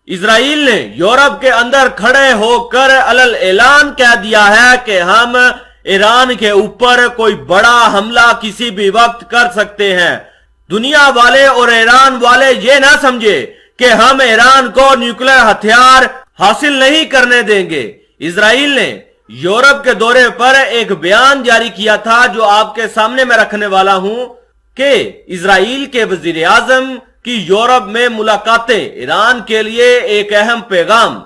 اسرائیل نے یورپ کے اندر کھڑے ہو کر علل اعلان کہہ دیا ہے کہ ہم ایران کے اوپر کوئی بڑا حملہ کسی بھی وقت کر سکتے ہیں۔ دنیا والے اور ایران والے یہ نہ سمجھے کہ ہم ایران کو نیوکلیر ہتھیار حاصل نہیں کرنے دیں گے۔ اسرائیل نے یورپ کے دورے پر ایک بیان جاری کیا تھا جو آپ کے سامنے میں رکھنے والا ہوں کہ اسرائیل کے وزیر اعظم کی یورپ میں ملاقاتیں ایران کے لیے ایک اہم پیغام۔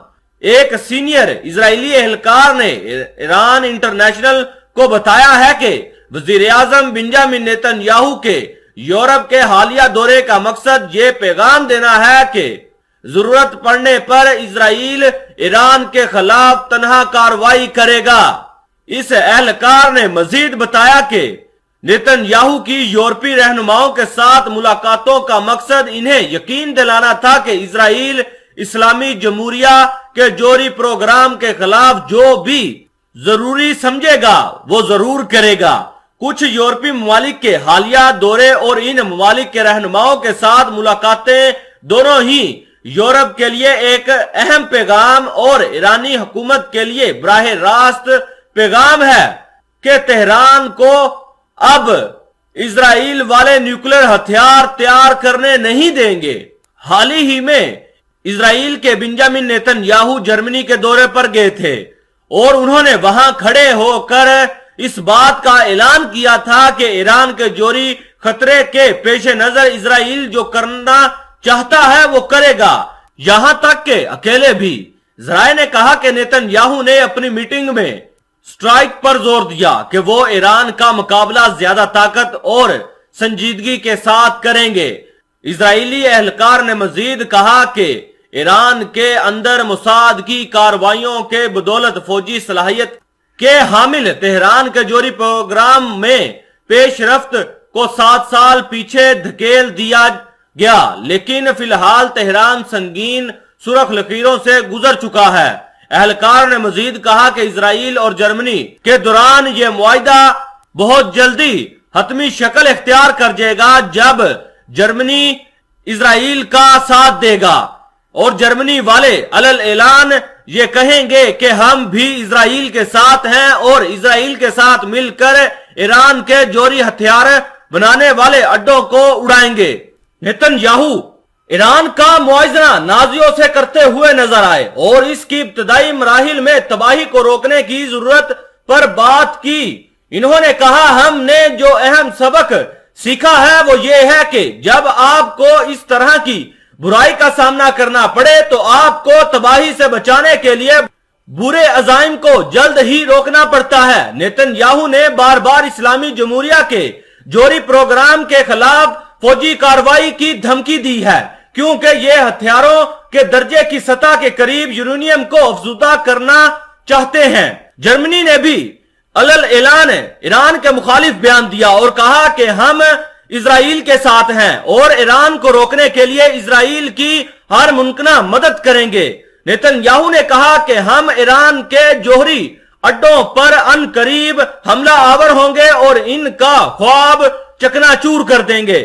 ایک سینئر اسرائیلی اہلکار نے ایران انٹرنیشنل کو بتایا ہے کہ وزیر اعظم بنجامن نیتن یاہو کے یورپ کے حالیہ دورے کا مقصد یہ پیغام دینا ہے کہ ضرورت پڑنے پر اسرائیل ایران کے خلاف تنہا کارروائی کرے گا۔ اس اہلکار نے مزید بتایا کہ نیتن یاہو کی یورپی رہنماؤں کے ساتھ ملاقاتوں کا مقصد انہیں یقین دلانا تھا کہ اسرائیل اسلامی جمہوریہ کے جوہری پروگرام کے خلاف جو بھی ضروری سمجھے گا وہ ضرور کرے گا۔ کچھ یورپی ممالک کے حالیہ دورے اور ان ممالک کے رہنماؤں کے ساتھ ملاقاتیں دونوں ہی یورپ کے لیے ایک اہم پیغام اور ایرانی حکومت کے لیے براہ راست پیغام ہے کہ تہران کو اب اسرائیل والے نیوکلیر ہتھیار تیار کرنے نہیں دیں گے۔ حال ہی میں اسرائیل کے بنجامن نیتن یاہو جرمنی کے دورے پر گئے تھے اور انہوں نے وہاں کھڑے ہو کر اس بات کا اعلان کیا تھا کہ ایران کے جوہری خطرے کے پیش نظر اسرائیل جو کرنا چاہتا ہے وہ کرے گا، یہاں تک کہ اکیلے بھی۔ ذرائع نے کہا کہ نیتن یاہو نے اپنی میٹنگ میں سٹرائک پر زور دیا کہ وہ ایران کا مقابلہ زیادہ طاقت اور سنجیدگی کے ساتھ کریں گے۔ اسرائیلی اہلکار نے مزید کہا کہ ایران کے اندر موساد کی کارروائیوں کے بدولت فوجی صلاحیت کے حامل تہران کے جوہری پروگرام میں پیش رفت کو 7 سال پیچھے دھکیل دیا گیا، لیکن فی الحال تہران سنگین سرخ لکیروں سے گزر چکا ہے۔ اہلکار نے مزید کہا کہ اسرائیل اور جرمنی کے دوران یہ معاہدہ بہت جلدی حتمی شکل اختیار کر جائے گا جب جرمنی اسرائیل کا ساتھ دے گا اور جرمنی والے علل اعلان یہ کہیں گے کہ ہم بھی اسرائیل کے ساتھ ہیں اور اسرائیل کے ساتھ مل کر ایران کے جوہری ہتھیار بنانے والے اڈوں کو اڑائیں گے۔ نیتن یاہو ایران کا موازنہ نازیوں سے کرتے ہوئے نظر آئے اور اس کی ابتدائی مراحل میں تباہی کو روکنے کی ضرورت پر بات کی۔ انہوں نے کہا ہم نے جو اہم سبق سیکھا ہے وہ یہ ہے کہ جب آپ کو اس طرح کی برائی کا سامنا کرنا پڑے تو آپ کو تباہی سے بچانے کے لیے برے عزائم کو جلد ہی روکنا پڑتا ہے۔ نیتن یاہو نے بار بار اسلامی جمہوریہ کے جوہری پروگرام کے خلاف فوجی کارروائی کی دھمکی دی ہے کیونکہ یہ ہتھیاروں کے درجے کی سطح کے قریب یورینیم کو افزودہ کرنا چاہتے ہیں۔ جرمنی نے بھی علل اعلان ایران کے مخالف بیان دیا اور کہا کہ ہم اسرائیل کے ساتھ ہیں اور ایران کو روکنے کے لیے اسرائیل کی ہر ممکنہ مدد کریں گے۔ نیتن یاہو نے کہا کہ ہم ایران کے جوہری اڈوں پر ان قریب حملہ آور ہوں گے اور ان کا خواب چکنا چور کر دیں گے۔